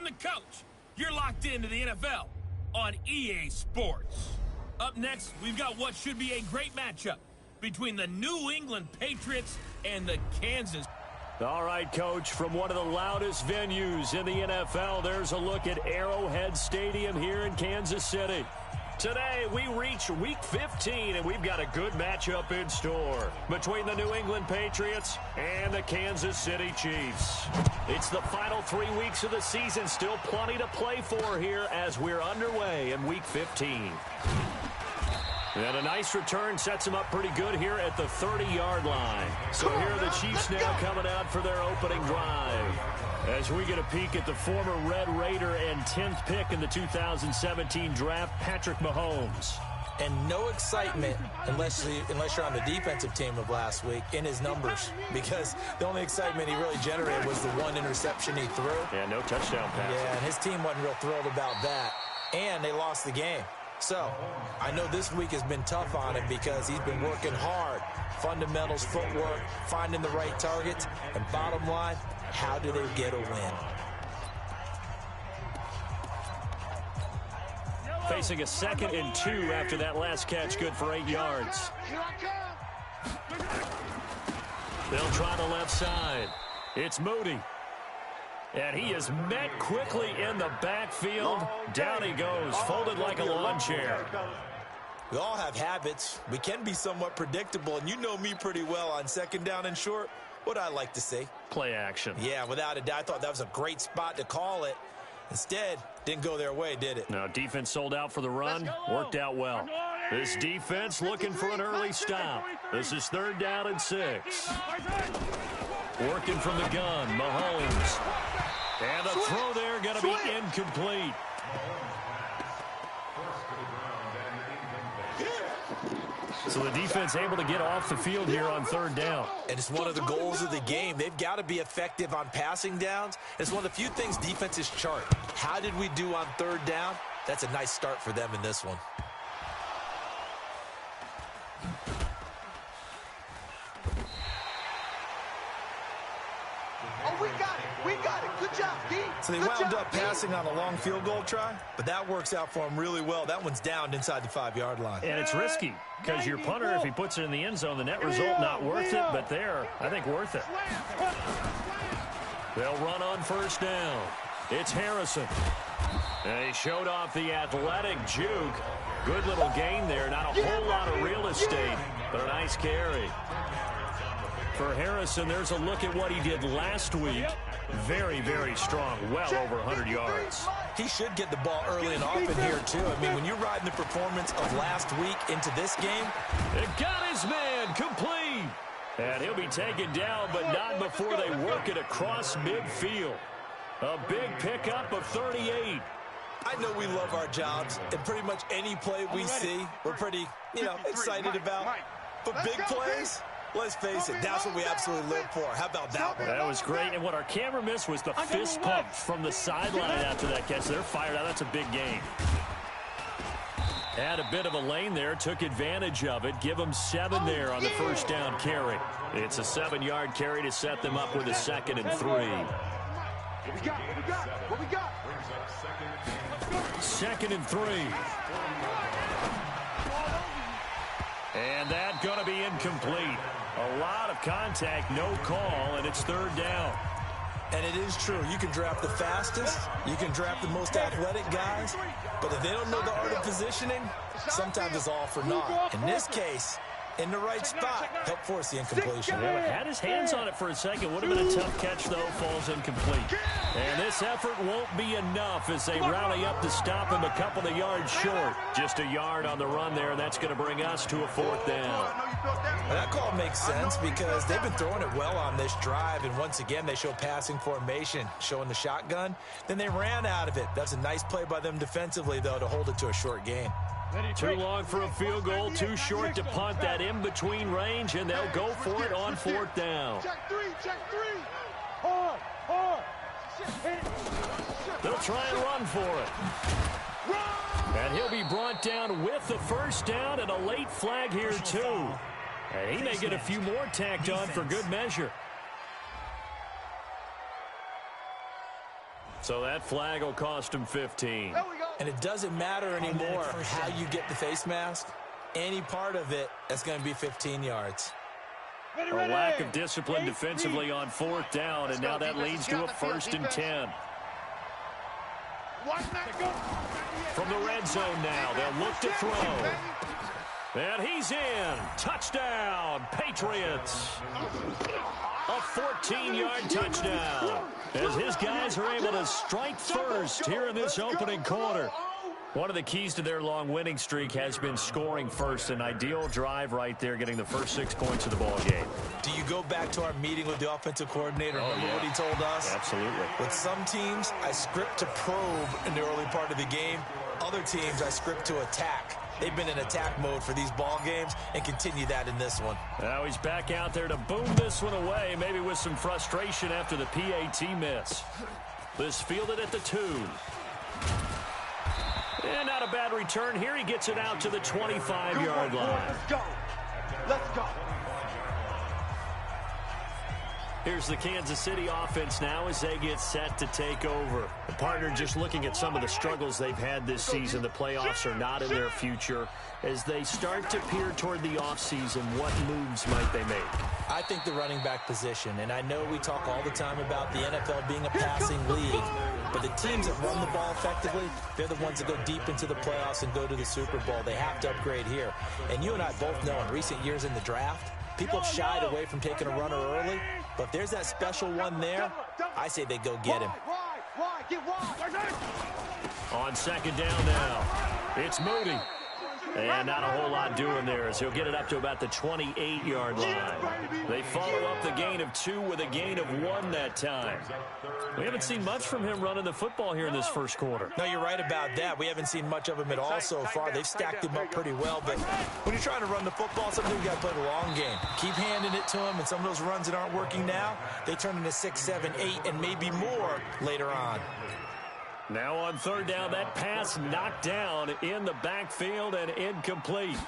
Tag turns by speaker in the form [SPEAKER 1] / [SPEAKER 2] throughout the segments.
[SPEAKER 1] I'm the coach. You're locked into the NFL on EA Sports. Up next, we've got what should be a great matchup between the New England Patriots and the Kansas.
[SPEAKER 2] All right, Coach, from one of the loudest venues in the NFL, there's a look at Arrowhead Stadium here in Kansas City. Today, we reach Week 15, and we've got a good matchup in store between the New England Patriots and the Kansas City Chiefs. It's the final 3 weeks of the season, still plenty to play for here as we're underway in Week 15. And a nice return sets them up pretty good here at the 30-yard line. So here are the Chiefs now coming out for their opening drive. As we get a peek at the former Red Raider and 10th pick in the 2017 draft, Patrick Mahomes.
[SPEAKER 3] And no excitement unless you're on the defensive team of last week in his numbers, because the only excitement he really generated was the one interception he threw.
[SPEAKER 2] Yeah, no touchdown pass.
[SPEAKER 3] Yeah, and his team wasn't real thrilled about that. And they lost the game. So, I know this week has been tough on him because he's been working hard. Fundamentals, footwork, finding the right targets, and bottom line, how do they get a win?
[SPEAKER 2] Facing a 2nd and 2 after that last catch, good for 8 yards. They'll try the left side. It's Moody. And he is met quickly in the backfield. Down he goes, folded like a lawn chair.
[SPEAKER 3] We all have habits. We can be somewhat predictable, and you know me pretty well on 2nd down and short. What I like to say?
[SPEAKER 2] Play action.
[SPEAKER 3] Yeah, without a doubt. I thought that was a great spot to call it. Instead, didn't go their way, did it?
[SPEAKER 2] No, defense sold out for the run. Worked out well. This defense looking for an early stop. This is 3rd down and 6. Working from the gun, Mahomes. And the throw there going to be incomplete. So the defense able to get off the field here on 3rd down.
[SPEAKER 3] And it's one of the goals of the game. They've got to be effective on passing downs. It's one of the few things defenses chart. How did we do on 3rd down? That's a nice start for them in this one.
[SPEAKER 4] Oh, we got it. We got it. Good job, D.
[SPEAKER 3] So they wound up passing on a long field goal try, but that works out for them really well. That one's downed inside the 5-yard line.
[SPEAKER 2] And it's risky because your punter, if he puts it in the end zone, the net result not worth it, but there, I think worth it. They'll run on 1st down. It's Harrison. And he showed off the athletic juke. Good little gain there. Not a whole lot of real estate, but a nice carry. For Harrison, there's a look at what he did last week. Very, very strong. Well over 100 yards.
[SPEAKER 3] He should get the ball early and often here, too. I mean, when you're riding the performance of last week into this game.
[SPEAKER 2] It got his man complete. And he'll be taken down, but not before they work it across midfield. A big pickup of 38.
[SPEAKER 3] I know we love our jobs, and pretty much any play we see, we're pretty, excited about. But big plays, let's face it, that's what we absolutely live for. How about that one?
[SPEAKER 2] That was great, and what our camera missed was the fist pump from the sideline after that catch. They're fired out. That's a big gain. Had a bit of a lane there, took advantage of it. Give them 7 there on the 1st down carry. It's a 7-yard carry to set them up with a 2nd and 3.
[SPEAKER 4] What we got? What we got? What we got?
[SPEAKER 2] 2nd and 3. And that's going to be incomplete. A lot of contact, no call, and it's 3rd down.
[SPEAKER 3] And it is true. You can draft the fastest. You can draft the most athletic guys. But if they don't know the art of positioning, sometimes it's all for naught. In this case, in the right spot, help force the incompletion.
[SPEAKER 2] Yeah, had his hands on it for a second. Would have been a tough catch, though. Falls incomplete. And this effort won't be enough as they rally up to stop him a couple of yards short. Just a yard on the run there, and that's going to bring us to a 4th down.
[SPEAKER 3] Well, that call makes sense because they've been throwing it well on this drive, and once again, they show passing formation, showing the shotgun. Then they ran out of it. That's a nice play by them defensively, though, to hold it to a short gain.
[SPEAKER 2] Too long for a field goal, too short to punt that in-between range, and they'll go for it on 4th down.
[SPEAKER 4] Check 3, check 3. Hard, hard.
[SPEAKER 2] They'll try and run for it. And he'll be brought down with the 1st down and a late flag here, too. And he may get a few more tacked on for good measure. So that flag will cost him 15.
[SPEAKER 4] There we go.
[SPEAKER 3] And it doesn't matter anymore how you get the face mask. Any part of it, that's going to be 15 yards.
[SPEAKER 2] A lack of discipline defensively on 4th down, and now that leads to a 1st and 10. From the red zone now, they'll look to throw. And he's in. Touchdown, Patriots. A 14-yard touchdown as his guys are able to strike first here in this opening quarter. One of the keys to their long winning streak has been scoring first. An ideal drive right there, getting the first 6 points of the ball game.
[SPEAKER 3] Do you go back to our meeting with the offensive coordinator? Remember what he told us?
[SPEAKER 2] Absolutely.
[SPEAKER 3] With some teams, I script to probe in the early part of the game. Other teams, I script to attack. They've been in attack mode for these ball games and continue that in this one.
[SPEAKER 2] Now he's back out there to boom this one away, maybe with some frustration after the PAT miss. This fielded at the 2. And not a bad return here. He gets it out to the 25-yard line.
[SPEAKER 4] Let's go. Let's go.
[SPEAKER 2] Here's the Kansas City offense now as they get set to take over. The partner just looking at some of the struggles they've had this season. The playoffs are not in their future. As they start to peer toward the offseason, what moves might they make?
[SPEAKER 3] I think the running back position, and I know we talk all the time about the NFL being a passing league, but the teams that run the ball effectively, they're the ones that go deep into the playoffs and go to the Super Bowl. They have to upgrade here. And you and I both know in recent years in the draft, people have shied away from taking a runner early, but if there's that special one there, I say they go get him.
[SPEAKER 2] On 2nd down now, it's Moody. And not a whole lot doing there as he'll get it up to about the 28-yard line. They follow up the gain of 2 with a gain of 1 that time. We haven't seen much from him running the football here in this first quarter.
[SPEAKER 3] No, you're right about that. We haven't seen much of him at all so far. They've stacked him up pretty well, but when you're trying to run the football, sometimes you got to play the long game. Keep handing it to him, and some of those runs that aren't working now, they turn into 6, 7, 8, and maybe more later on.
[SPEAKER 2] Now on 3rd down, that pass knocked down in the backfield and incomplete.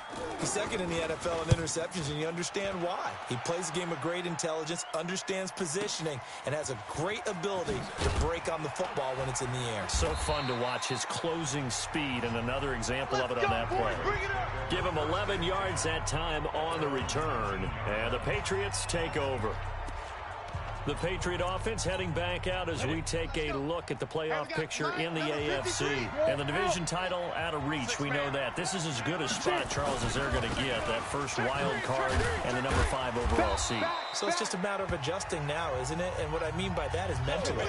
[SPEAKER 3] He's second in the NFL in interceptions, and you understand why. He plays a game of great intelligence, understands positioning, and has a great ability to break on the football when it's in the air.
[SPEAKER 2] So fun to watch his closing speed, and another example of it on that play. Give him 11 yards that time on the return, and the Patriots take over. The Patriot offense heading back out as we take a look at the playoff picture in the AFC. And the division title out of reach, we know that. This is as good a spot, Charles, as they're going to get. That first wild card and the number 5 overall seed.
[SPEAKER 3] So it's just a matter of adjusting now, isn't it? And what I mean by that is mentally.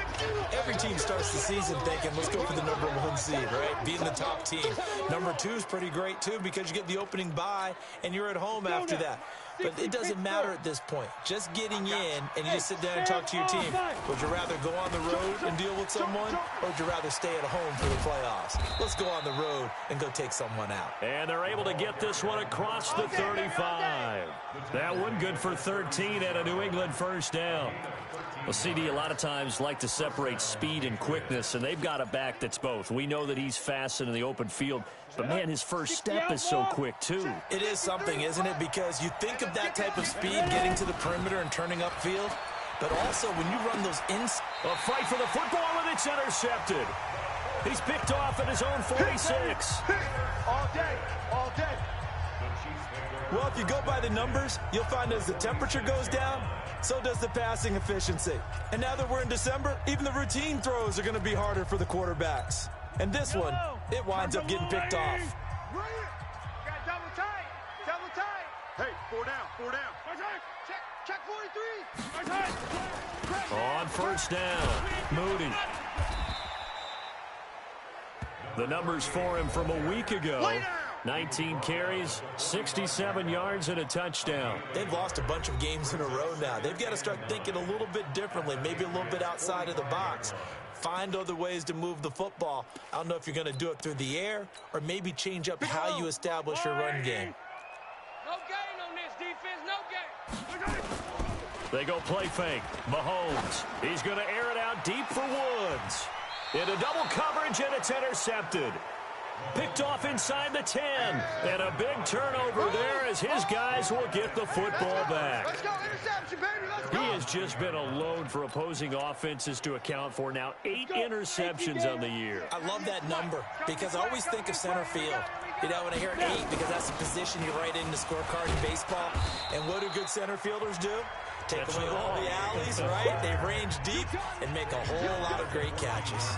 [SPEAKER 3] Every team starts the season thinking, let's go for the number 1 seed, right? Being the top team. Number 2 is pretty great, too, because you get the opening bye, and you're at home after that. But it doesn't matter at this point. Just getting in, and you just sit down and talk to your team. Would you rather go on the road and deal with someone, or would you rather stay at home for the playoffs? Let's go on the road and go take someone out.
[SPEAKER 2] And they're able to get this one across the 35. That one good for 13 and a New England first down. Well, CD, a lot of times like to separate speed and quickness, and they've got a back that's both. We know that he's fast in the open field, but, man, his first step is so quick, too.
[SPEAKER 3] It is something, isn't it? Because you think of that type of speed getting to the perimeter and turning upfield, but also when you run those
[SPEAKER 2] A fight for the football, and it's intercepted. He's picked off at his own 46.
[SPEAKER 4] All day, all day.
[SPEAKER 3] Well, if you go by the numbers, you'll find as the temperature goes down, so does the passing efficiency. And now that we're in December, even the routine throws are going to be harder for the quarterbacks. And this one, it winds up getting picked off.
[SPEAKER 4] Got double tight, double tight. Hey, 4 down, 4 down. Check 43.
[SPEAKER 2] On first down, Moody. The numbers for him from a week ago. 19 carries, 67 yards, and a touchdown.
[SPEAKER 3] They've lost a bunch of games in a row now. They've got to start thinking a little bit differently, maybe a little bit outside of the box. Find other ways to move the football. I don't know if you're going to do it through the air or maybe change up how you establish your run game.
[SPEAKER 5] No gain on this defense, no gain.
[SPEAKER 2] They go play fake. Mahomes. He's going to air it out deep for Woods. Into double coverage, and it's intercepted. Picked off inside the 10. And a big turnover there as his guys will get the football back.
[SPEAKER 4] Let's go, interception, baby. Let's go.
[SPEAKER 2] He has just been a load for opposing offenses to account for now. 8 interceptions on the year.
[SPEAKER 3] I love that number because I always think of center field. You know, when I hear 8, because that's the position you write in the scorecard in baseball. And what do good center fielders do? Take away all the alleys, right? They range deep and make a whole lot of great catches.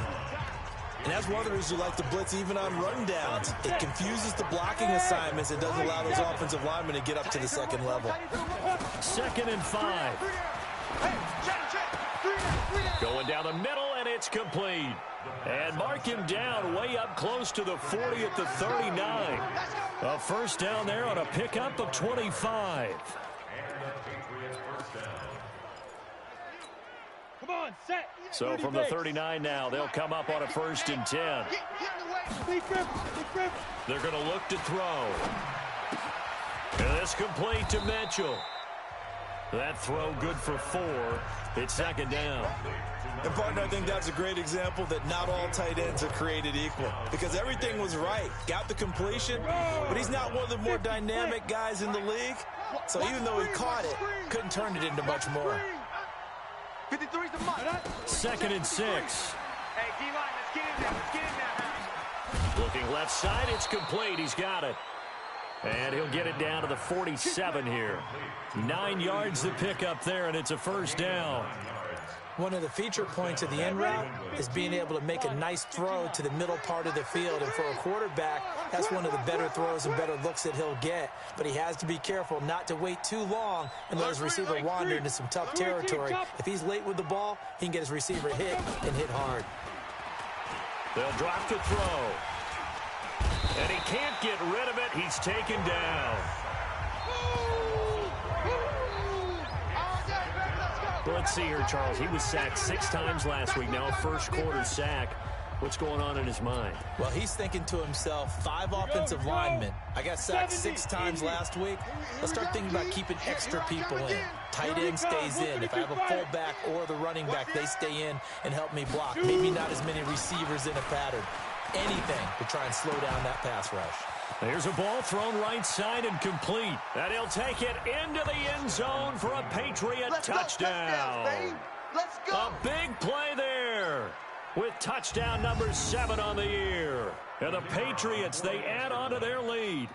[SPEAKER 3] And that's one of the reasons you like to blitz even on rundowns. It confuses the blocking assignments. It doesn't allow those offensive linemen to get up to the second level.
[SPEAKER 2] 2nd and 5. Going down the middle, and it's complete. And mark him down way up close to the 40 at the 39. A first down there on a pickup of 25. So from the 39 now, they'll come up on a 1st and 10. They're going to look to throw. And it's complete to Mitchell. That throw good for 4. It's 2nd down.
[SPEAKER 3] And, partner, I think that's a great example that not all tight ends are created equal because everything was right. Got the completion, but he's not one of the more dynamic guys in the league. So even though he caught it, couldn't turn it into much more.
[SPEAKER 4] 53's the month.
[SPEAKER 2] 2nd and 6.
[SPEAKER 4] Hey, D-line, let's get in there. Let's get in there.
[SPEAKER 2] Looking left side, it's complete. He's got it. And he'll get it down to the 47 here. 9 yards to pick up there, and it's a first down.
[SPEAKER 3] One of the feature points of the end route is being able to make a nice throw to the middle part of the field. And for a quarterback, that's one of the better throws and better looks that he'll get. But he has to be careful not to wait too long and let his receiver wander into some tough territory. If he's late with the ball, he can get his receiver hit and hit hard.
[SPEAKER 2] They'll drop the throw. And he can't get rid of it. He's taken down. Let's see here, Charles. He was sacked 6 times last week. Now a first quarter sack. What's going on in his mind?
[SPEAKER 3] Well, he's thinking to himself, 5 offensive linemen. I got sacked 6 times last week. Let's start thinking about keeping extra people in. Tight end stays in. If I have a fullback or the running back, they stay in and help me block. Maybe not as many receivers in a pattern. Anything to try and slow down that pass rush.
[SPEAKER 2] There's a ball thrown right side and complete. And he'll take it into the end zone for a Patriot touchdown.
[SPEAKER 4] Let's go.
[SPEAKER 2] A big play there with touchdown number 7 on the year. And the Patriots, they add on to their lead.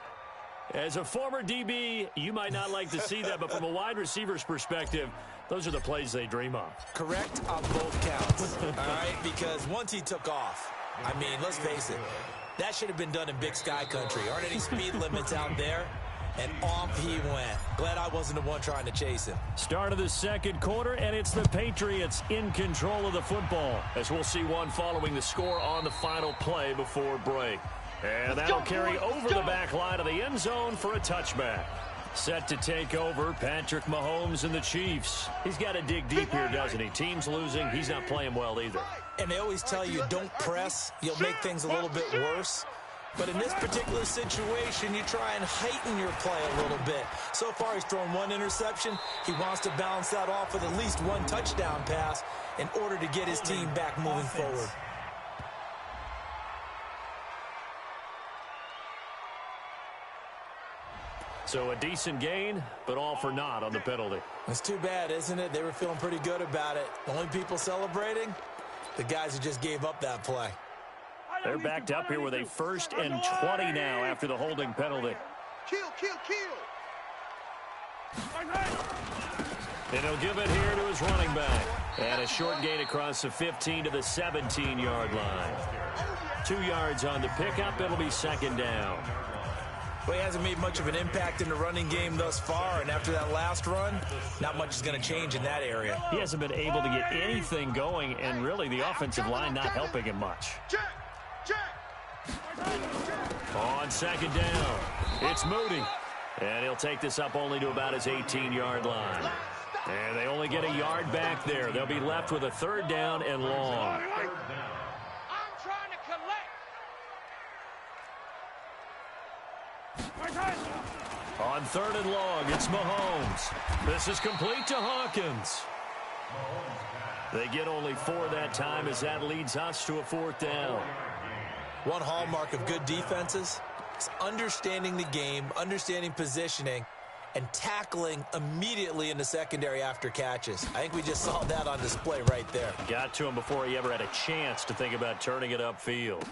[SPEAKER 2] As a former DB, you might not like to see that, but from a wide receiver's perspective, those are the plays they dream of.
[SPEAKER 3] Correct on both counts, all right? Because once he took off, I mean, let's face it, that should have been done in Big Sky Country. Aren't any speed limits out there? And off he went. Glad I wasn't the one trying to chase him.
[SPEAKER 2] Start of the second quarter, and it's the Patriots in control of the football, as we'll see one following the score on the final play before break. And that'll carry over the back line of the end zone for a touchback. Set to take over, Patrick Mahomes and the Chiefs. He's got to dig deep here, doesn't he? Team's losing. He's not playing well either.
[SPEAKER 3] And they always tell you, don't press. You'll make things a little bit worse. But in this particular situation, you try and heighten your play a little bit. So far, he's thrown 1 interception. He wants to balance that off with at least 1 touchdown pass in order to get his team back moving forward.
[SPEAKER 2] So a decent gain, but all for naught on the penalty.
[SPEAKER 3] It's too bad, isn't it? They were feeling pretty good about it. The only people celebrating, the guys who just gave up that play.
[SPEAKER 2] They're backed up here with a 1st and 20 now after the holding penalty.
[SPEAKER 4] Kill.
[SPEAKER 2] And he'll give it here to his running back. And a short gain across the 15 to the 17-yard line. 2 yards on the pickup. It'll be 2nd down.
[SPEAKER 3] Well, he hasn't made much of an impact in the running game thus far, and after that last run, not much is going to change in that area.
[SPEAKER 2] He hasn't been able to get anything going, and really the offensive line not helping him much. On 2nd down, it's Moody. And he'll take this up only to about his 18-yard line. And they only get a yard back there. They'll be left with a 3rd down and long. On 3rd and long, it's Mahomes. This is complete to Hawkins. They get only 4 that time as that leads us to a 4th down.
[SPEAKER 3] One hallmark of good defenses is understanding the game, understanding positioning, and tackling immediately in the secondary after catches. I think we just saw that on display right there.
[SPEAKER 2] Got to him before he ever had a chance to think about turning it upfield.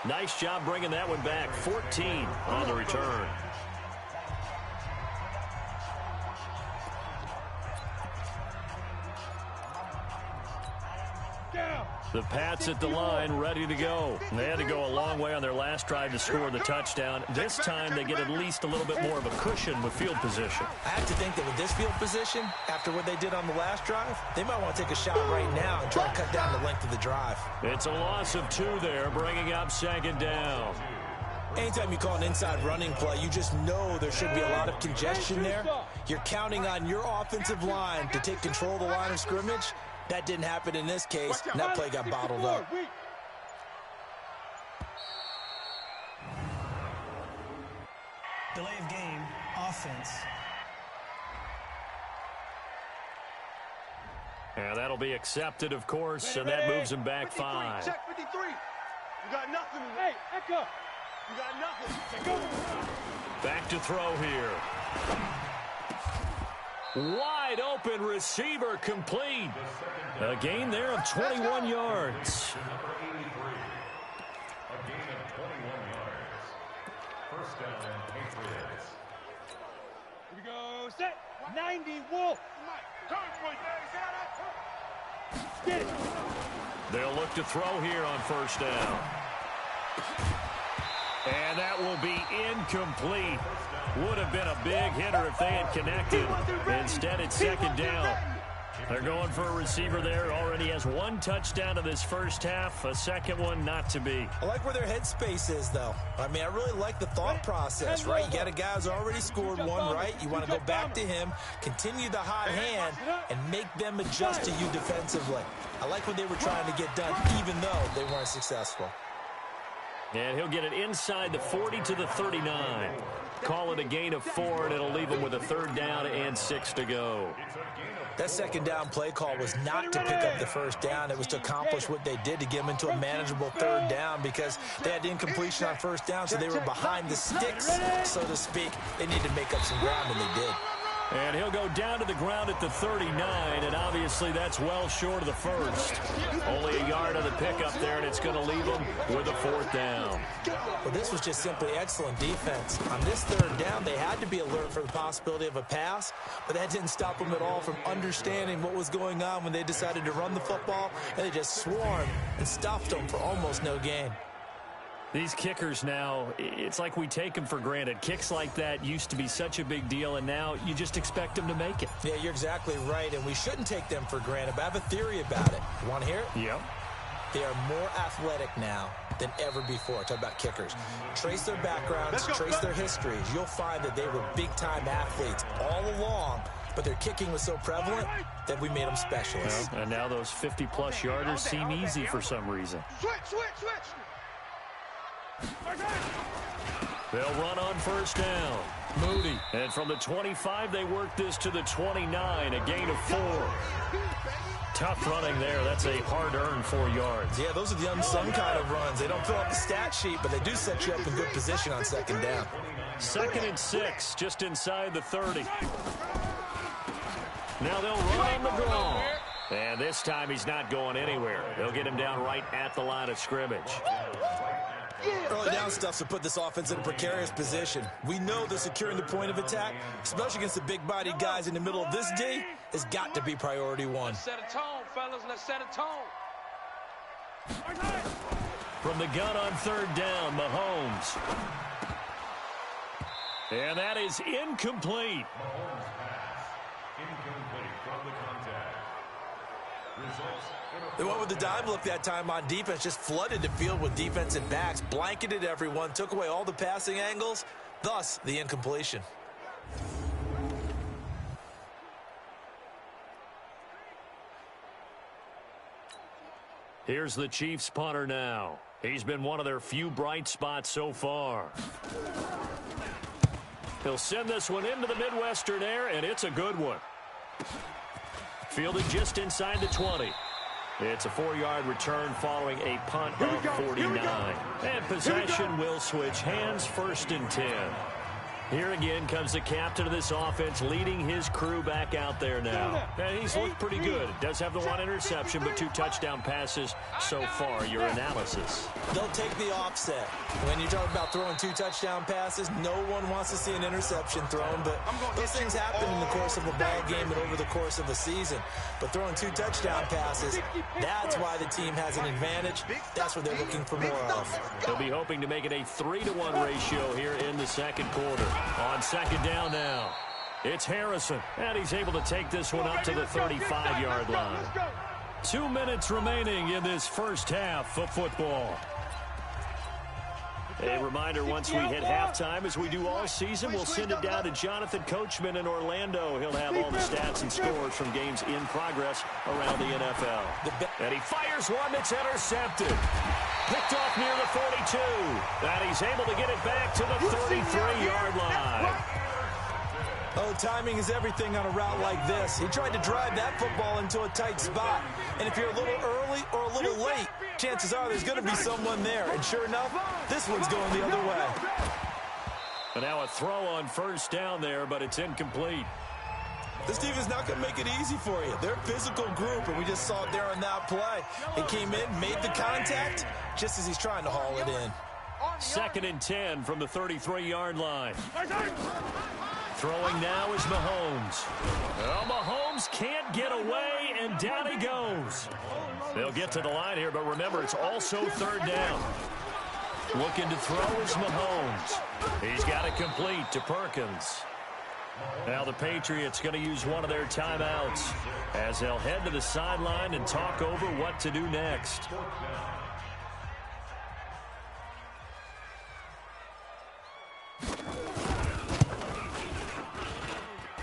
[SPEAKER 2] Nice job bringing that one back. 14 on the return. The Pats at the line, ready to go. They had to go a long way on their last drive to score the touchdown. This time they get at least a little bit more of a cushion with field position.
[SPEAKER 3] I have to think that with this field position, after what they did on the last drive, they might want to take a shot right now and try to cut down the length of the drive.
[SPEAKER 2] It's a loss of 2 there, bringing up second down.
[SPEAKER 3] Anytime you call an inside running play, you just know there should be a lot of congestion there. You're counting on your offensive line to take control of the line of scrimmage. That didn't happen in this case, and that play got bottled up.
[SPEAKER 6] Delay of game, offense.
[SPEAKER 2] And that'll be accepted, of course, and that moves him back 5.
[SPEAKER 4] Check 53. You got nothing. Hey, Echo. You got nothing. Go.
[SPEAKER 2] Back to throw here. Wide open receiver complete. A gain there of 21 yards.
[SPEAKER 4] Here we go. Set. 90 Wolf. Get it.
[SPEAKER 2] They'll look to throw here on first down. And that will be incomplete. Would have been a big hitter if they had connected. Instead, it's second down. They're going for a receiver there. Already has 1 touchdown in this first half. A second one not to be.
[SPEAKER 3] I like where their headspace is, though. I mean, I really like the thought process, right? You got a guy who's already scored 1, right? You want to go back to him, continue the hot hand, and make them adjust to you defensively. I like what they were trying to get done, even though they weren't successful.
[SPEAKER 2] And he'll get it inside the 40 to the 39. Call it a gain of 4, and it'll leave him with a 3rd down and 6 to go.
[SPEAKER 3] That second down play call was not to pick up the first down. It was to accomplish what they did to get them into a manageable 3rd down because they had incompletion on first down, so they were behind the sticks, so to speak. They needed to make up some ground, and they did.
[SPEAKER 2] And he'll go down to the ground at the 39, and obviously that's well short of the first. Only a yard on the pickup there, and it's going to leave him with a 4th down.
[SPEAKER 3] Well, this was just simply excellent defense. On this 3rd down, they had to be alert for the possibility of a pass, but that didn't stop them at all from understanding what was going on when they decided to run the football, and they just swarmed and stuffed them for almost no gain.
[SPEAKER 2] These kickers now, it's like we take them for granted. Kicks like that used to be such a big deal, and now you just expect them to make it.
[SPEAKER 3] Yeah, you're exactly right, and we shouldn't take them for granted, but I have a theory about it. You want to hear it?
[SPEAKER 2] Yep.
[SPEAKER 3] They are more athletic now than ever before. Talk about kickers. Trace their backgrounds, trace their histories. You'll find that they were big-time athletes all along, but their kicking was so prevalent that we made them specialists.
[SPEAKER 2] Well, and now those 50-plus yarders seem easy for some reason.
[SPEAKER 4] Switch.
[SPEAKER 2] They'll run on first down. Moody. And from the 25, they work this to the 29, a gain of 4. Tough running there. That's a hard-earned 4 yards.
[SPEAKER 3] Yeah, those are the unsung kind of runs. They don't fill up the stat sheet, but they do set you up in good position on second down.
[SPEAKER 2] 2nd and 6, just inside the 30. Now they'll run on the draw. And this time he's not going anywhere. They'll get him down right at the line of scrimmage.
[SPEAKER 3] Early down stuff to put this offense in a precarious position. We know that securing the point of attack, especially against the big-bodied guys in the middle of this D, has got to be priority 1.
[SPEAKER 5] Let's set a tone, fellas. Let's set a tone.
[SPEAKER 2] From the gun on 3rd down, Mahomes. And that is incomplete.
[SPEAKER 3] They went with the dime look that time on defense, just flooded the field with defensive backs, blanketed everyone, took away all the passing angles, thus the incompletion.
[SPEAKER 2] Here's the Chiefs punter now. He's been one of their few bright spots so far. He'll send this one into the Midwestern air, and it's a good one. Fielded just inside the 20. It's a 4-yard return following a punt of 49. And possession will switch hands, 1st and 10. Here again comes the captain of this offense, leading his crew back out there now. And he's looked pretty good. Does have the 1 interception, but 2 touchdown passes so far. Your analysis?
[SPEAKER 3] They'll take the offset. When you talk about throwing 2 touchdown passes, no one wants to see an interception thrown, but those things happen in the course of a ball game and over the course of a season. But throwing 2 touchdown passes, that's why the team has an advantage. That's what they're looking for more of.
[SPEAKER 2] They'll be hoping to make it a 3-to-1 ratio here in the second quarter. On 2nd down now, it's Harrison, and he's able to take this one up to the 35-yard line. 2 minutes remaining in this first half of football. A reminder, once we hit halftime, as we do all season, we'll send it down to Jonathan Coachman in Orlando. He'll have all the stats and scores from games in progress around the NFL. And he fires one that's intercepted. Picked off near the 42. And he's able to get it back to the 33-yard line.
[SPEAKER 3] Oh, timing is everything on a route like this. He tried to drive that football into a tight spot. And if you're a little early or a little late, chances are there's going to be someone there. And sure enough, this one's going the other way.
[SPEAKER 2] And now a throw on 1st down there, but it's incomplete.
[SPEAKER 3] This team is not going to make it easy for you. They're a physical group, and we just saw it there on that play. He came in, made the contact, just as he's trying to haul it in.
[SPEAKER 2] 2nd and 10 from the 33-yard line. Throwing now is Mahomes. Well, Mahomes can't get away, and down he goes. They'll get to the line here, but remember, it's also 3rd down. Looking to throw is Mahomes. He's got it complete to Perkins. Now the Patriots going to use one of their timeouts as they'll head to the sideline and talk over what to do next.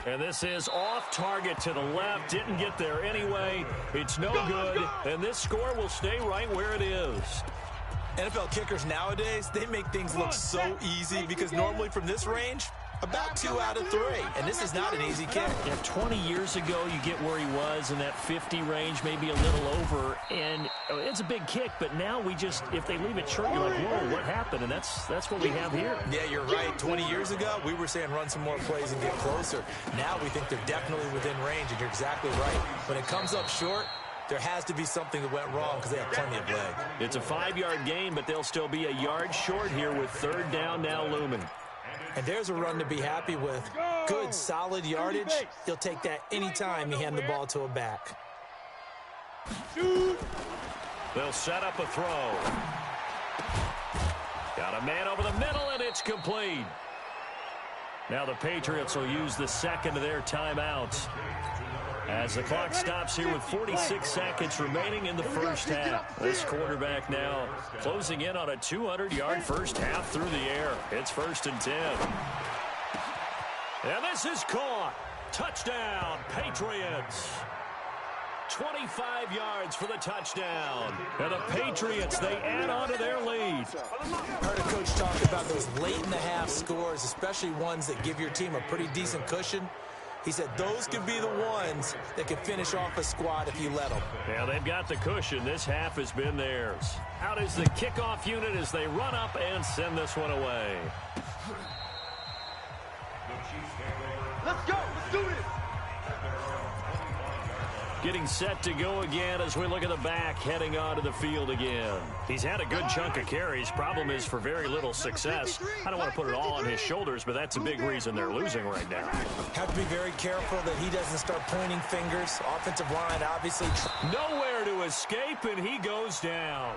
[SPEAKER 2] And this is off target to the left. Didn't get there anyway. It's no good. And this score will stay right where it is.
[SPEAKER 3] NFL kickers nowadays, they make things look so easy because normally from this range, about 2 out of 3. And this is not an easy kick.
[SPEAKER 2] Yeah, 20 years ago, you get where he was in that 50 range, maybe a little over. And it's a big kick, but now we just, if they leave it short, you're like, whoa, what happened? And that's what we have here.
[SPEAKER 3] Yeah, you're right. 20 years ago, we were saying run some more plays and get closer. Now we think they're definitely within range, and you're exactly right. When it comes up short, there has to be something that went wrong because they have plenty of leg.
[SPEAKER 2] It's a 5-yard gain, but they'll still be a yard short here with 3rd down now looming.
[SPEAKER 3] And there's a run to be happy with. Good, solid yardage. He'll take that anytime you hand the ball to a back.
[SPEAKER 2] They'll set up a throw. Got a man over the middle, and it's complete. Now the Patriots will use the 2nd of their timeouts as the clock stops here with 46 seconds remaining in the first half. This quarterback now closing in on a 200-yard first half through the air. It's 1st and 10. And this is caught. Touchdown, Patriots. 25 yards for the touchdown. And the Patriots, they add on to their lead.
[SPEAKER 3] Heard a coach talk about those late-in-the-half scores, especially ones that give your team a pretty decent cushion. He said those could be the ones that could finish off a squad if you let them.
[SPEAKER 2] Yeah, they've got the cushion. This half has been theirs. Out is the kickoff unit as they run up and send this one away.
[SPEAKER 4] Let's go. Let's do this.
[SPEAKER 2] Getting set to go again as we look at the back heading onto the field again. He's had a good chunk of carries. Problem is for very little success. I don't want to put it all on his shoulders, but that's a big reason they're losing right now.
[SPEAKER 3] Have to be very careful that he doesn't start pointing fingers. Offensive line obviously.
[SPEAKER 2] Nowhere to escape, and he goes down.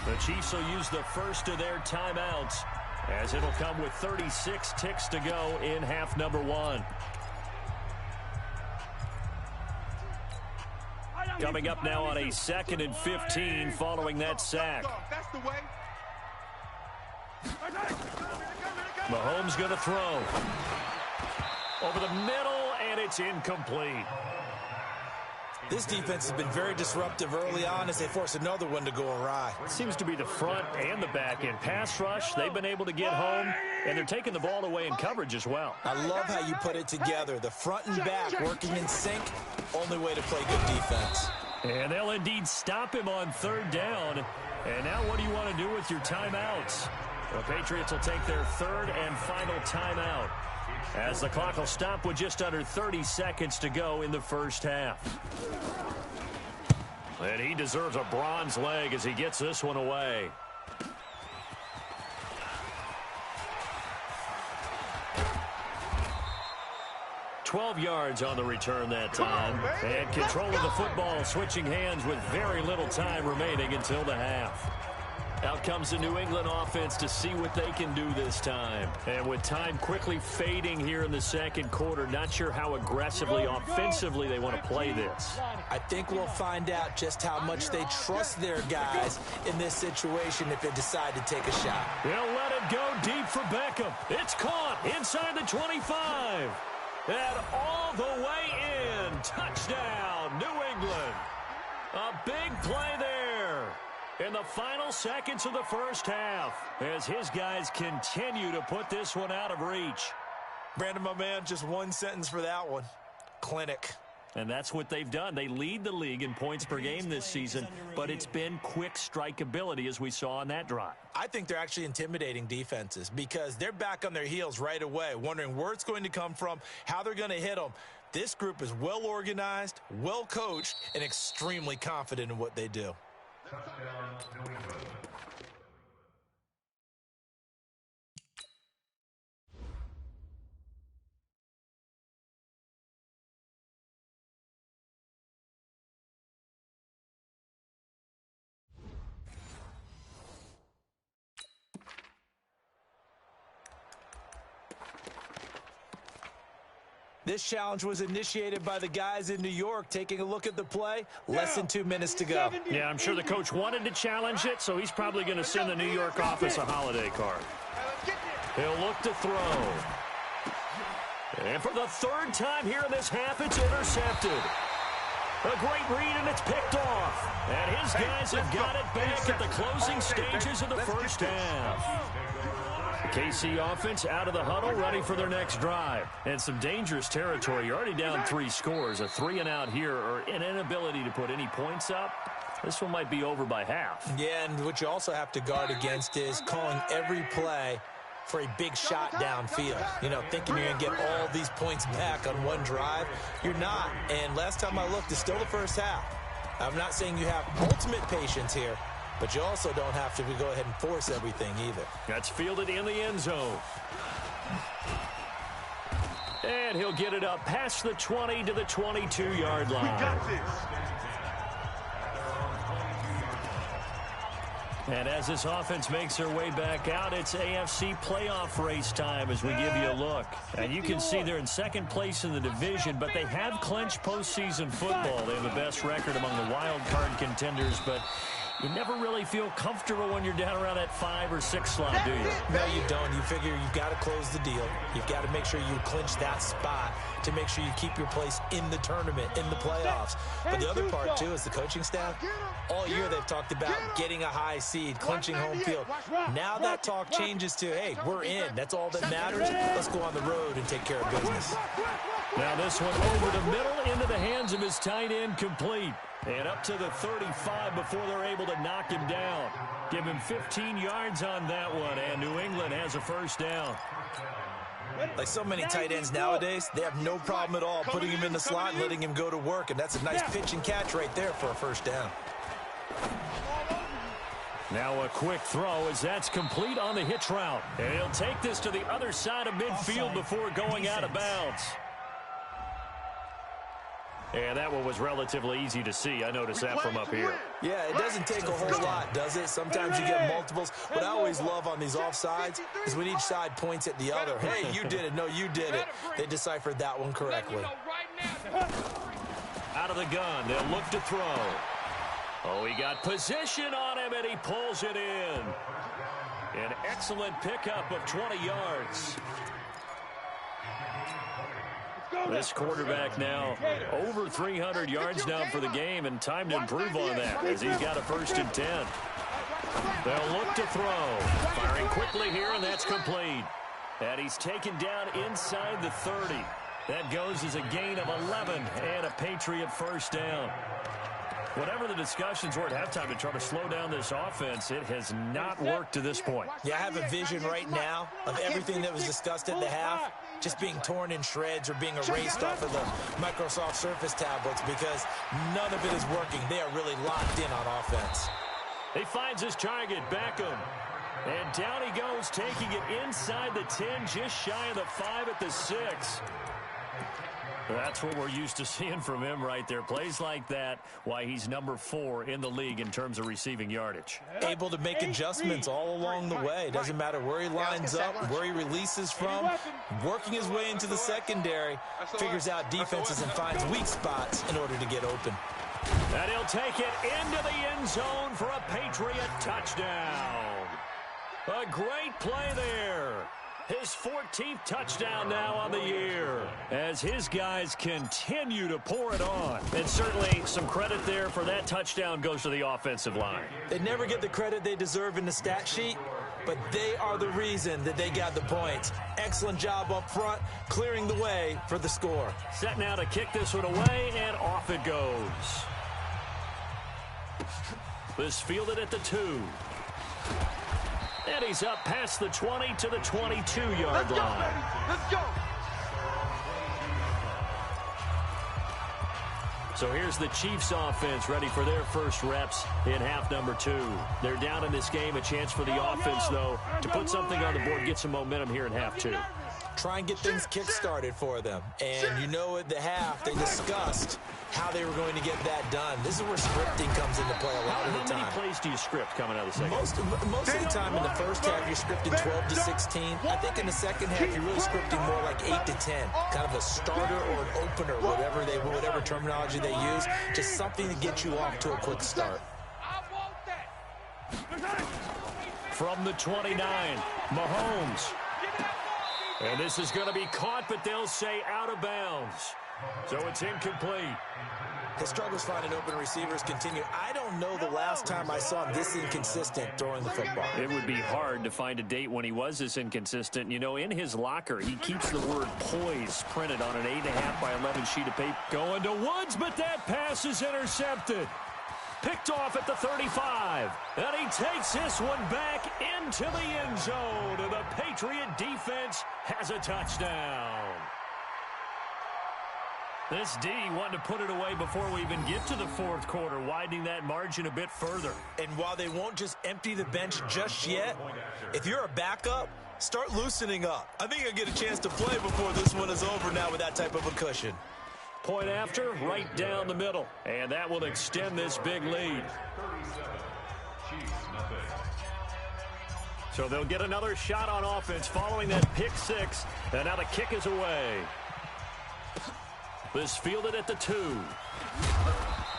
[SPEAKER 2] The Chiefs will use the first of their timeouts as it'll come with 36 ticks to go in half number 1. Coming up now on a 2nd and 15 following that sack.
[SPEAKER 4] That's the way.
[SPEAKER 2] Mahomes going to throw. Over the middle, and it's incomplete.
[SPEAKER 3] This defense has been very disruptive early on as they force another one to go awry.
[SPEAKER 2] It seems to be the front and the back end. Pass rush, they've been able to get home, and they're taking the ball away in coverage as well.
[SPEAKER 3] I love how you put it together. The front and back working in sync. Only way to play good defense.
[SPEAKER 2] And they'll indeed stop him on third down. And now what do you want to do with your timeouts? The Patriots will take their third and final timeout as the clock will stop with just under 30 seconds to go in the first half. And he deserves a bronze leg as he gets this one away. $12 yards on the return that time. And control of the football switching hands with very little time remaining until the half. Out comes the New England offense to see what they can do this time. And with time quickly fading here in the second quarter, not sure how aggressively, offensively they want to play this.
[SPEAKER 3] I think we'll find out just how much they trust their guys in this situation if they decide to take a shot.
[SPEAKER 2] They'll let it go deep for Beckham. It's caught inside the 25. And all the way in. Touchdown, New England. A big play there in the final seconds of the first half as his guys continue to put this one out of reach.
[SPEAKER 3] Brandon, my man, just one sentence for that one. Clinic.
[SPEAKER 2] And that's what they've done. They lead the league in points per game this season, but it's been quick strike ability as we saw on that drive.
[SPEAKER 3] I think they're actually intimidating defenses because they're back on their heels right away, wondering where it's going to come from, how they're going to hit them. This group is well organized, well coached, and extremely confident in what they do. This challenge was initiated by the guys in New York. Taking a look at the play, less than 2 minutes to go.
[SPEAKER 2] Yeah, I'm sure the coach wanted to challenge it, so he's probably going to send the New York office a holiday card. He'll look to throw. And for the third time here in this half, it's intercepted. A great read, and it's picked off. And his guys have got it back at the closing stages of the first half. KC offense out of the huddle, ready for their next drive. And some dangerous territory. You're already down 3 scores. A 3-and-out here, or an inability to put any points up. This one might be over by half.
[SPEAKER 3] Yeah, and what you also have to guard against is calling every play for a big shot downfield. You know, thinking you're going to get all these points back on one drive. You're not. And last time I looked, it's still the first half. I'm not saying you have ultimate patience here, but you also don't have to go ahead and force everything either.
[SPEAKER 2] That's fielded in the end zone. And he'll get it up past the 20 to the 22-yard line.
[SPEAKER 4] We got this.
[SPEAKER 2] And as this offense makes their way back out, it's AFC playoff race time as we give you a look. And you can see they're in second place in the division, but they have clinched postseason football. They have the best record among the wild card contenders, but you never really feel comfortable when you're down around that 5 or 6 slot, do you?
[SPEAKER 3] No, you don't. You figure you've got to close the deal. You've got to make sure you clinch that spot to make sure you keep your place in the tournament, in the playoffs. But the other part, too, is the coaching staff. All year they've talked about getting a high seed, clinching home field. Now that talk changes to, hey, we're in. That's all that matters. Let's go on the road and take care of business.
[SPEAKER 2] Now this one over the middle into the hands of his tight end, complete. And up to the 35 before they're able to knock him down. Give him 15 yards on that one, and New England has a first down.
[SPEAKER 3] Like so many tight ends nowadays, they have no problem at all putting him in the slot and letting him go to work, and that's a nice pitch and catch right there for a first down.
[SPEAKER 2] Now a quick throw as that's complete on the hitch route. And he'll take this to the other side of midfield before going out of bounds. And that one was relatively easy to see. I noticed that from up here.
[SPEAKER 3] Yeah, it doesn't take a whole lot, does it? Sometimes you get multiples. What I always love on these offsides is when each side points at the other. Hey, you did it. No, you did it. They deciphered that one correctly.
[SPEAKER 2] Out of the gun, they'll look to throw. Oh, he got position on him, and he pulls it in. An excellent pickup of 20 yards. This quarterback now over 300 yards now for the game, and time to improve on that as he's got a 1st and 10. They'll look to throw. Firing quickly here, and that's complete. And he's taken down inside the 30. That goes as a gain of 11 and a Patriot first down. Whatever the discussions were at halftime to try to slow down this offense, it has not worked to this point.
[SPEAKER 3] Yeah, I have a vision right now of everything that was discussed at the half just being torn in shreds or being erased off of the Microsoft Surface tablets because none of it is working. They are really locked in on offense.
[SPEAKER 2] He finds his target, Beckham. And down he goes, taking it inside the 10, just shy of the 5 at the 6. That's what we're used to seeing from him right there. Plays like that, why he's number 4 in the league in terms of receiving yardage.
[SPEAKER 3] Able to make adjustments all along the way. Doesn't matter where he lines up, where he releases from. Working his way into the secondary, figures out defenses and finds weak spots in order to get open.
[SPEAKER 2] And he'll take it into the end zone for a Patriot touchdown. A great play there. His 14th touchdown now on the year as his guys continue to pour it on. And certainly some credit there for that touchdown goes to the offensive line.
[SPEAKER 3] They never get the credit they deserve in the stat sheet, but they are the reason that they got the points. Excellent job up front, clearing the way for the score.
[SPEAKER 2] Set now to kick this one away, and off it goes. This fielded at the 2. And he's up past the 20 to the 22-yard line.
[SPEAKER 4] Let's go.
[SPEAKER 2] So here's the Chiefs offense ready for their first reps in half number 2. They're down in this game. A chance for the offense, though, to put something on the board, get some momentum here in half 2.
[SPEAKER 3] Try and get things kick-started for them. And you know at the half, they discussed how they were going to get that done. This is where scripting comes into play a lot of the time.
[SPEAKER 2] How many plays do you script coming out of the second?
[SPEAKER 3] Most of the time in the first half, you're scripting 12 to 16. I think in the second half, you're really scripting more like 8 to 10. Kind of a starter or an opener, whatever terminology they use. Just something to get you off to a quick start.
[SPEAKER 2] From the 29, Mahomes. And this is going to be caught, but they'll say out of bounds. So it's incomplete.
[SPEAKER 3] His struggles finding open receivers continue. I don't know the last time I saw him this inconsistent throwing the football.
[SPEAKER 2] It would be hard to find a date when he was this inconsistent. You know, in his locker, he keeps the word poise printed on an 8.5 by 11 sheet of paper. Going to Woods, but that pass is intercepted. Picked off at the 35. And he takes this one back into the end zone. And the Patriot defense has a touchdown. This D wanted to put it away before we even get to the fourth quarter, widening that margin a bit further.
[SPEAKER 3] And while they won't just empty the bench just yet, if you're a backup, start loosening up. I think you'll get a chance to play before this one is over now with that type of a cushion.
[SPEAKER 2] Point after, right down the middle. And that will extend this big lead. So they'll get another shot on offense following that pick 6. And now the kick is away. This fielded at the 2.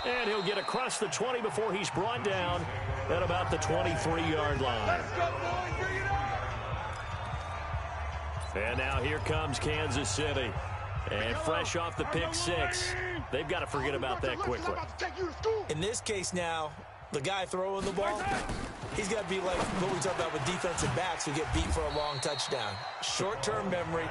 [SPEAKER 2] And he'll get across the 20 before he's brought down at about the 23-yard line.
[SPEAKER 4] Let's go, boys. Bring it on.
[SPEAKER 2] And now here comes Kansas City. And fresh off the pick 6, they've got to forget about that quickly.
[SPEAKER 3] In this case now, the guy throwing the ball, he's got to be like what we talk about with defensive backs who get beat for a long touchdown. Short-term memory,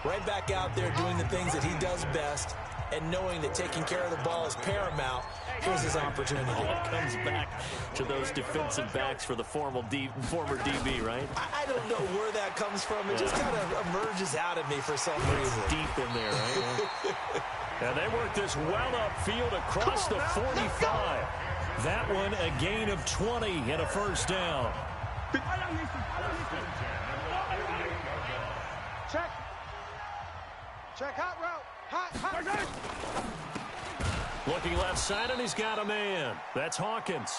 [SPEAKER 3] right back out there doing the things that he does best, and knowing that taking care of the ball is paramount. Here's his opportunity.
[SPEAKER 2] It comes back to those defensive backs for the former DB, right?
[SPEAKER 3] I don't know where that comes from. It just kind of emerges out of me for some reason.
[SPEAKER 2] Deep in there, right? And they work this well upfield across the 45. That one a gain of 20 and a first down.
[SPEAKER 4] Check. Check hot route. Hot.
[SPEAKER 2] Looking left side, and he's got a man. That's Hawkins.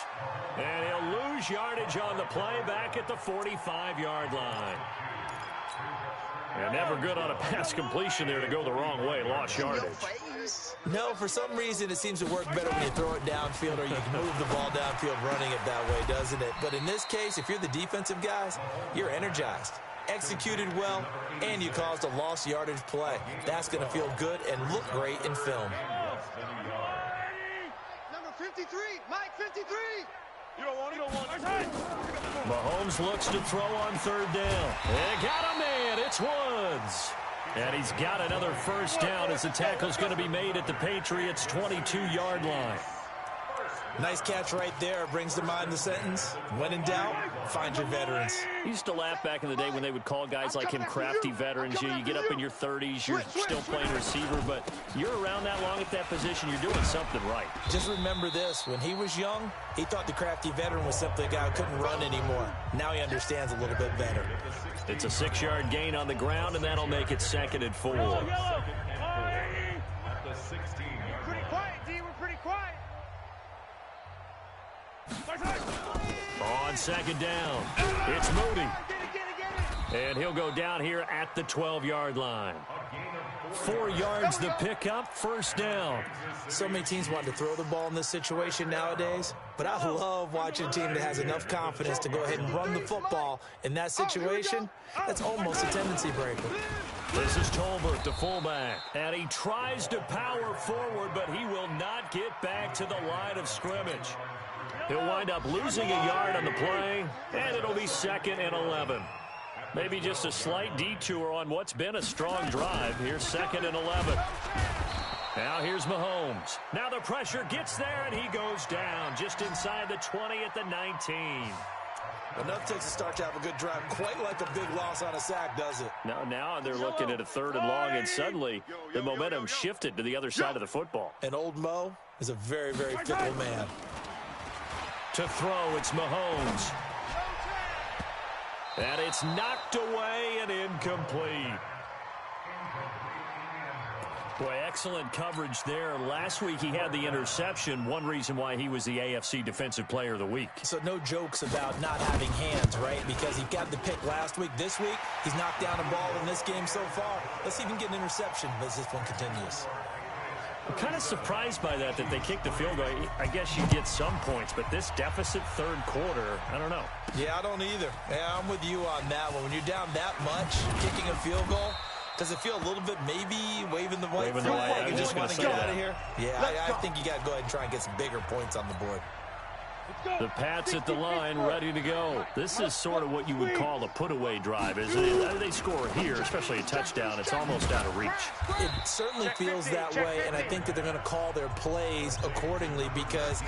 [SPEAKER 2] And he'll lose yardage on the play back at the 45-yard line. And never good on a pass completion there to go the wrong way. Lost yardage.
[SPEAKER 3] No, for some reason it seems to work better when you throw it downfield or you can move the ball downfield running it that way, doesn't it? But in this case, if you're the defensive guys, you're energized, executed well, and you caused a lost yardage play. That's going to feel good and look great in film.
[SPEAKER 4] Number 53, Mike 53. You don't want it.
[SPEAKER 2] Mahomes looks to throw on third down. And got a man. It's Woods. And he's got another first down as the tackle's going to be made at the Patriots' 22-yard line.
[SPEAKER 3] Nice catch right there. Brings to mind the sentence, when in doubt, find your veterans.
[SPEAKER 2] I used to laugh back in the day when they would call guys like him crafty veterans. You get up in your 30s, you're still playing receiver, but you're around that long at that position, you're doing something right.
[SPEAKER 3] Just remember this, when he was young, he thought the crafty veteran was simply a guy who couldn't run anymore. Now he understands a little bit better.
[SPEAKER 2] It's a 6-yard gain on the ground, and that'll make it 2nd and 4.
[SPEAKER 4] Pretty quiet, D. We're pretty quiet.
[SPEAKER 2] On 2nd down, it's Moody. And he'll go down here at the 12-yard line. 4 yards the pickup, 1st down.
[SPEAKER 3] So many teams want to throw the ball in this situation nowadays, but I love watching a team that has enough confidence to go ahead and run the football. In that situation, that's almost a tendency breaker.
[SPEAKER 2] This is Tolbert, the fullback, and he tries to power forward, but he will not get back to the line of scrimmage. He'll wind up losing a yard on the play, and it'll be 2nd and 11. Maybe just a slight detour on what's been a strong drive. Here's 2nd and 11. Now here's Mahomes. Now the pressure gets there, and he goes down just inside the 20 at the 19.
[SPEAKER 3] Enough takes a start to have a good drive. Quite like a big loss on a sack, does it?
[SPEAKER 2] Now they're looking at a 3rd and long, and suddenly the momentum shifted to the other side of the football.
[SPEAKER 3] And old Mo is a very, very fickle man.
[SPEAKER 2] To throw, it's Mahomes. And it's knocked away and incomplete. Boy, excellent coverage there. Last week he had the interception. One reason why he was the AFC Defensive Player of the Week.
[SPEAKER 3] So no jokes about not having hands, right? Because he got the pick last week. This week, he's knocked down a ball in this game so far. Let's see if he can get an interception as this one continues.
[SPEAKER 2] I'm kind of surprised by that they kicked the field goal. I guess you get some points, but this deficit 3rd quarter, I don't know.
[SPEAKER 3] Yeah, I don't either. Yeah, I'm with you on that one. When you're down that much, kicking a field goal, does it feel a little bit maybe waving the white flag and just want to get out of here? Yeah, I think you got to go ahead and try and get some bigger points on the board.
[SPEAKER 2] The Pats at the line, ready to go. This is sort of what you would call a put-away drive, isn't it? They score here, especially a touchdown. It's almost out of reach.
[SPEAKER 3] It certainly feels that way, and I think that they're going to call their plays accordingly because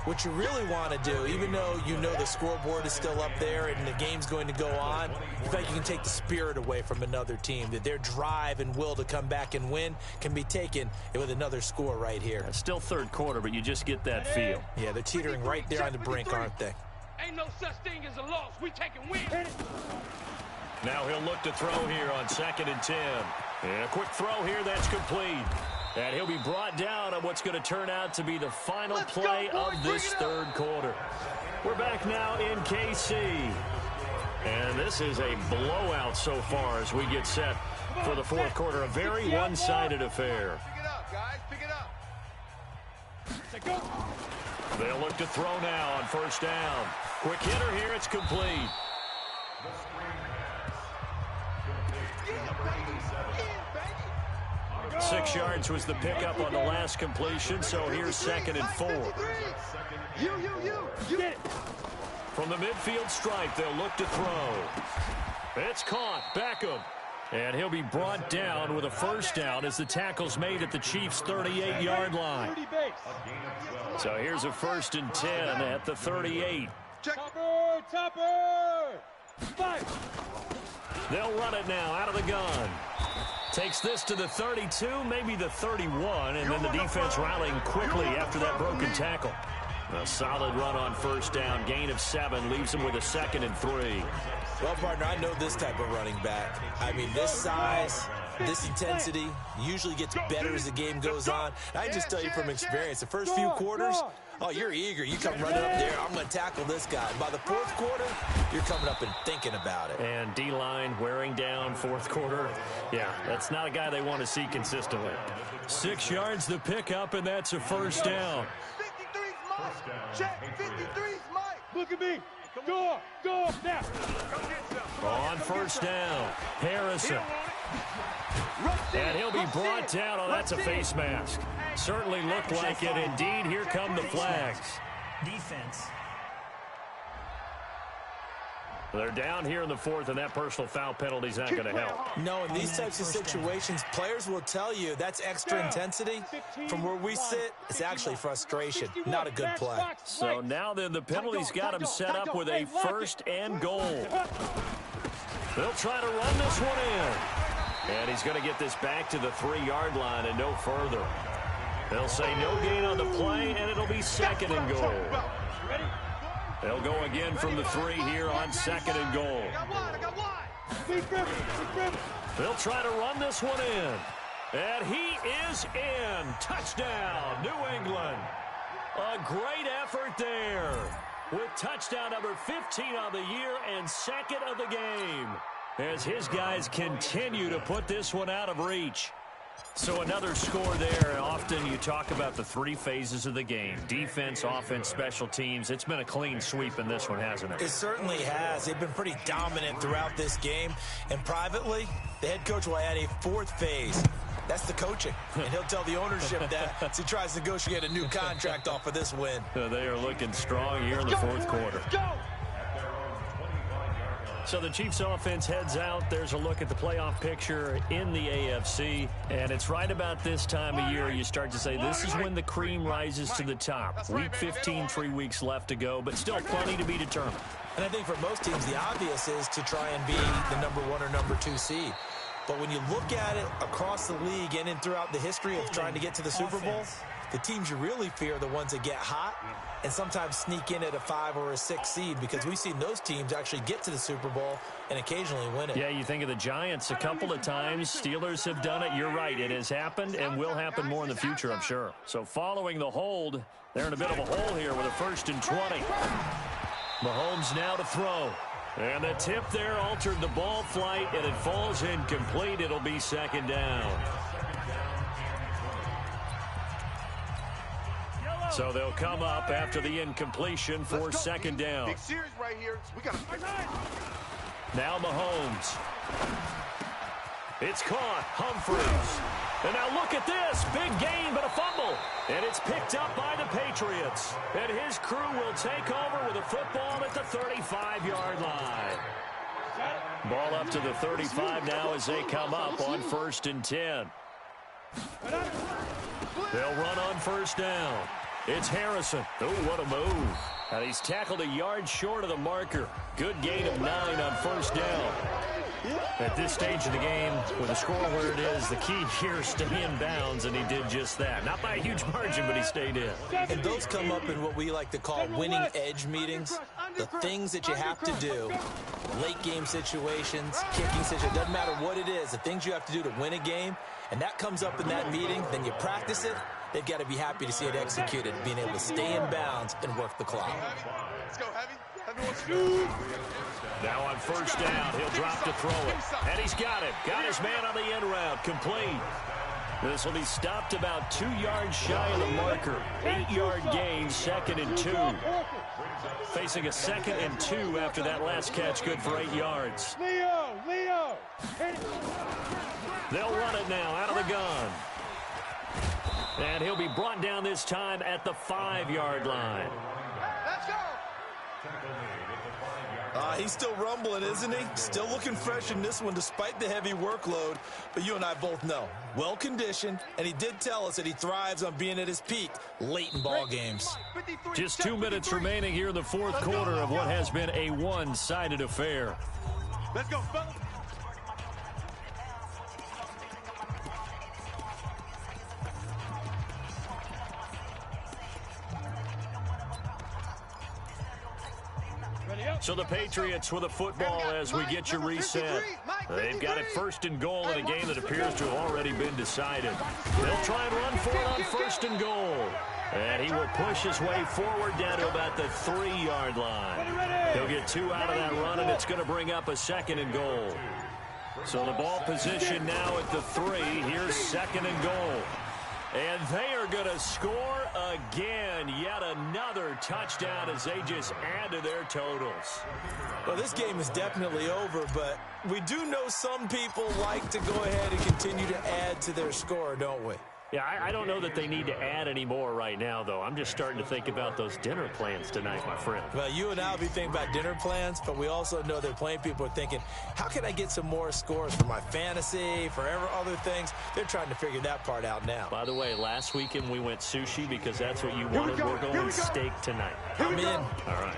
[SPEAKER 3] what you really want to do, even though you know the scoreboard is still up there and the game's going to go on, in fact, you can take the spirit away from another team, that their drive and will to come back and win can be taken with another score right here.
[SPEAKER 2] It's still 3rd quarter, but you just get that feel.
[SPEAKER 3] Yeah, they're teetering right there on the brink, aren't they?
[SPEAKER 5] Ain't no such thing as a loss. We taking wins.
[SPEAKER 2] Now he'll look to throw here on 2nd and 10. And a quick throw here, that's complete. And he'll be brought down on what's going to turn out to be the final play of this 3rd quarter. We're back now in KC. And this is a blowout so far as we get set for the 4th quarter. A very one-sided affair.
[SPEAKER 4] Pick it up, guys. Pick it up.
[SPEAKER 2] They'll look to throw now on 1st down. Quick hitter here, it's complete. 6 yards was the pickup on the last completion, so here's 2nd and 4. From the midfield stripe, they'll look to throw. It's caught, Beckham. And he'll be brought down with a 1st down as the tackle's made at the Chiefs' 38-yard line. So here's a 1st and 10 at the 38.
[SPEAKER 5] Topper!
[SPEAKER 2] They'll run it now out of the gun. Takes this to the 32, maybe the 31, and then the defense rallying quickly after that broken tackle. A solid run on 1st down, gain of 7, leaves him with a 2nd and 3.
[SPEAKER 3] Well, partner, I know this type of running back. I mean, this size, this intensity usually gets better as the game goes on. And I can just tell you from experience, the first few quarters, oh, you're eager. You come running up there, I'm going to tackle this guy. By the 4th quarter, you're coming up and thinking about it.
[SPEAKER 2] And D-line wearing down 4th quarter. Yeah, that's not a guy they want to see consistently. 6 yards the pickup, and that's a 1st down.
[SPEAKER 4] 53's Mike. Check, 53's Mike.
[SPEAKER 5] Look at me. Go up now.
[SPEAKER 2] On 1st down, Harrison. And he'll be brought down. Oh, that's a face mask. Certainly looked like it. Indeed, here come the flags.
[SPEAKER 6] Defense.
[SPEAKER 2] They're down here in the fourth, and that personal foul penalty is not going to help.
[SPEAKER 3] No, in these types of situations, players will tell you that's extra intensity. From where we sit, it's actually frustration, not a good play.
[SPEAKER 2] So now then, the penalty's got him set up with a first and goal. They'll try to run this one in. And he's going to get this back to the 3-yard line and no further. They'll say no gain on the play, and it'll be second and goal. They'll go again from the 3 here on second and goal. They'll try to run this one in. And he is in. Touchdown, New England. A great effort there with touchdown number 15 on the year and second of the game as his guys continue to put this one out of reach. So another score there. Often you talk about the 3 phases of the game. Defense, offense, special teams. It's been a clean sweep in this one, hasn't it?
[SPEAKER 3] It certainly has. They've been pretty dominant throughout this game. And privately, the head coach will add a 4th phase. That's the coaching. And he'll tell the ownership that as he tries to negotiate a new contract off of this win.
[SPEAKER 2] They are looking strong here in the fourth quarter. So the Chiefs offense heads out. There's a look at the playoff picture in the AFC. And it's right about this time of year you start to say this is when the cream rises to the top. Week 15, 3 weeks left to go, but still plenty to be determined.
[SPEAKER 3] And I think for most teams, the obvious is to try and be the number 1 or number 2 seed. But when you look at it across the league and throughout the history of trying to get to the Super Bowl, the teams you really fear are the ones that get hot and sometimes sneak in at a 5 or a 6 seed, because we've seen those teams actually get to the Super Bowl and occasionally win it.
[SPEAKER 2] Yeah, you think of the Giants a couple of times. Steelers have done it. You're right. It has happened and will happen more in the future, I'm sure. So following the hold, they're in a bit of a hole here with a 1st and 20. Mahomes now to throw. And the tip there altered the ball flight, and it falls incomplete. It'll be 2nd down. So they'll come up after the incompletion for 2nd down.
[SPEAKER 4] Big series right here.
[SPEAKER 2] Now Mahomes. It's caught. Humphries. And now look at this. Big gain, but a fumble. And it's picked up by the Patriots. And his crew will take over with a football at the 35-yard line. Ball up to the 35 now as they come up on 1st and 10. They'll run on 1st down. It's Harrison. Oh, what a move. And he's tackled a yard short of the marker. Good gain of 9 on 1st down. At this stage of the game, with the score where it is, the key here is stay in bounds, and he did just that. Not by a huge margin, but he stayed in.
[SPEAKER 3] And those come up in what we like to call winning edge meetings. The things that you have to do, late game situations, kicking situations, doesn't matter what it is, the things you have to do to win a game, and that comes up in that meeting, then you practice it. They've got to be happy to see it executed, being able to stay in bounds and work the clock.
[SPEAKER 4] Let's go, Heavy.
[SPEAKER 2] Now on 1st down, he'll drop to throw it. And he's got it. Got his man on the end route. Complete. This will be stopped about 2 yards shy of the marker. 8-yard gain, 2nd and 2. Facing a 2nd and 2 after that last catch, good for 8 yards.
[SPEAKER 4] Leo.
[SPEAKER 2] They'll run it now out of the gun. And he'll be brought down this time at the 5-yard line.
[SPEAKER 4] Let's go.
[SPEAKER 3] He's still rumbling, isn't he? Still looking fresh in this one despite the heavy workload. But you and I both know, well-conditioned, and he did tell us that he thrives on being at his peak late in ball games.
[SPEAKER 2] Just 2 minutes remaining here in the fourth quarter of what has been a one-sided affair.
[SPEAKER 4] Let's go, fellas.
[SPEAKER 2] So the Patriots with a football as we get you reset. They've got it 1st and goal in a game that appears to have already been decided. They'll try and run for it on 1st and goal. And he will push his way forward down to about the 3-yard line. He'll get 2 out of that run, and it's going to bring up a 2nd and goal. So the ball position now at the 3. Here's 2nd and goal. And they are going to score again. Yet another touchdown as they just add to their totals.
[SPEAKER 3] Well, this game is definitely over, but we do know some people like to go ahead and continue to add to their score, don't we?
[SPEAKER 2] Yeah, I don't know that they need to add any more right now, though. I'm just starting to think about those dinner plans tonight, my friend.
[SPEAKER 3] Well, you and I will be thinking about dinner plans, but we also know that plenty of people are thinking, how can I get some more scores for my fantasy, for other things? They're trying to figure that part out now.
[SPEAKER 2] By the way, last weekend we went sushi because that's what you wanted. We're going steak tonight.
[SPEAKER 3] I'm in.
[SPEAKER 2] All right.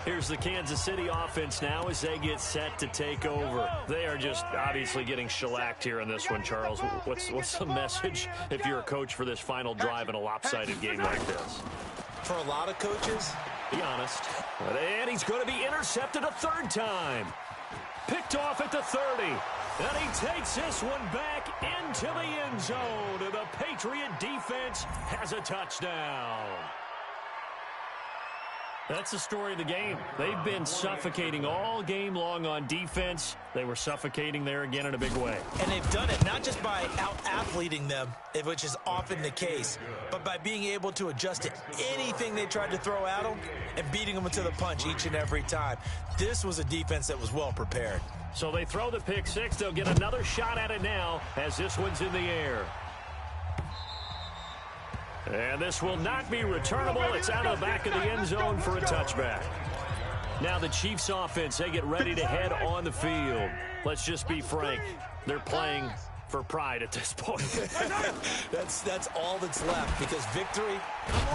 [SPEAKER 2] Here's the Kansas City offense now as they get set to take over. They are just obviously getting shellacked here in this one, Charles. What's the message if you're a coach for this final drive in a lopsided game like this?
[SPEAKER 3] For a lot of coaches,
[SPEAKER 2] be honest. And he's going to be intercepted a third time. Picked off at the 30. And he takes this one back into the end zone. And the Patriot defense has a touchdown. That's the story of the game. They've been suffocating all game long on defense. They were suffocating there again in a big way.
[SPEAKER 3] And they've done it not just by out-athleting them, which is often the case, but by being able to adjust to anything they tried to throw at them and beating them to the punch each and every time. This was a defense that was well prepared.
[SPEAKER 2] So they throw the pick six. They'll get another shot at it now as this one's in the air. And this will not be returnable. It's out of the back of the end zone for a touchback. Now the Chiefs offense, they get ready to head on the field. Let's just be frank. They're playing for pride at this point.
[SPEAKER 3] That's all that's left because victory,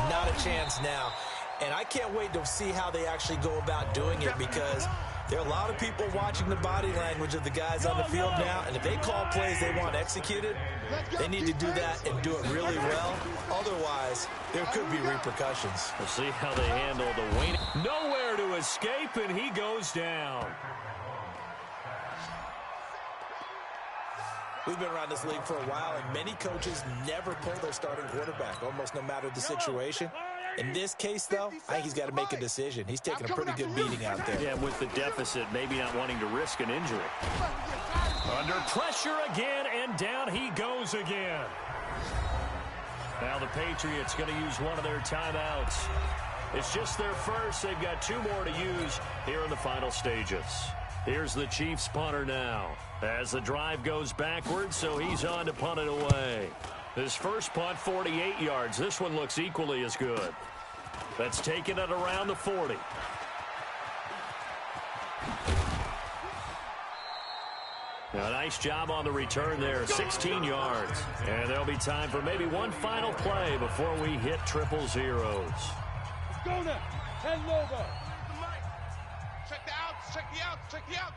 [SPEAKER 3] not a chance now. And I can't wait to see how they actually go about doing it because there are a lot of people watching the body language of the guys on the field now, and if they call plays they want executed, they need to do that and do it really well. Otherwise, there could be repercussions.
[SPEAKER 2] We'll see how they handle the Wayne. Nowhere to escape, and he goes down.
[SPEAKER 3] We've been around this league for a while, and many coaches never pull their starting quarterback, almost no matter the situation. In this case, though, I think he's got to make a decision. He's taking a pretty good beating out there.
[SPEAKER 2] Yeah, with the deficit, maybe not wanting to risk an injury. Under pressure again, and down he goes again. Now the Patriots going to use one of their timeouts. It's just their first. They've got two more to use here in the final stages. Here's the Chiefs punter now as the drive goes backwards, so he's on to punt it away. His first punt, 48 yards. This one looks equally as good. That's taken it around the 40. Now, a nice job on the return there, 16 yards. And there'll be time for maybe one final play before we hit triple zeros.
[SPEAKER 4] Let's go now. Head over. Check the outs, check the outs, check the outs.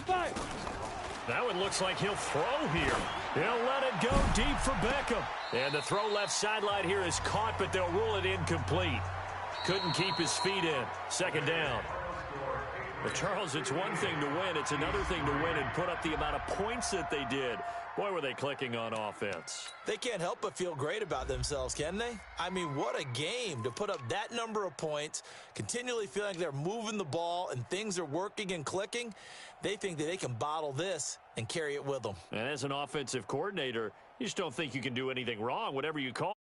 [SPEAKER 4] Five.
[SPEAKER 2] That one looks like he'll throw here. He'll let it go deep for Beckham. And the throw left sideline here is caught, but they'll rule it incomplete. Couldn't keep his feet in. Second down. But Charles, it's one thing to win. It's another thing to win and put up the amount of points that they did. Boy, were they clicking on offense.
[SPEAKER 3] They can't help but feel great about themselves, can they? I mean, what a game to put up that number of points, continually feeling like they're moving the ball and things are working and clicking. They think that they can bottle this and carry it with them.
[SPEAKER 2] And as an offensive coordinator, you just don't think you can do anything wrong, whatever you call.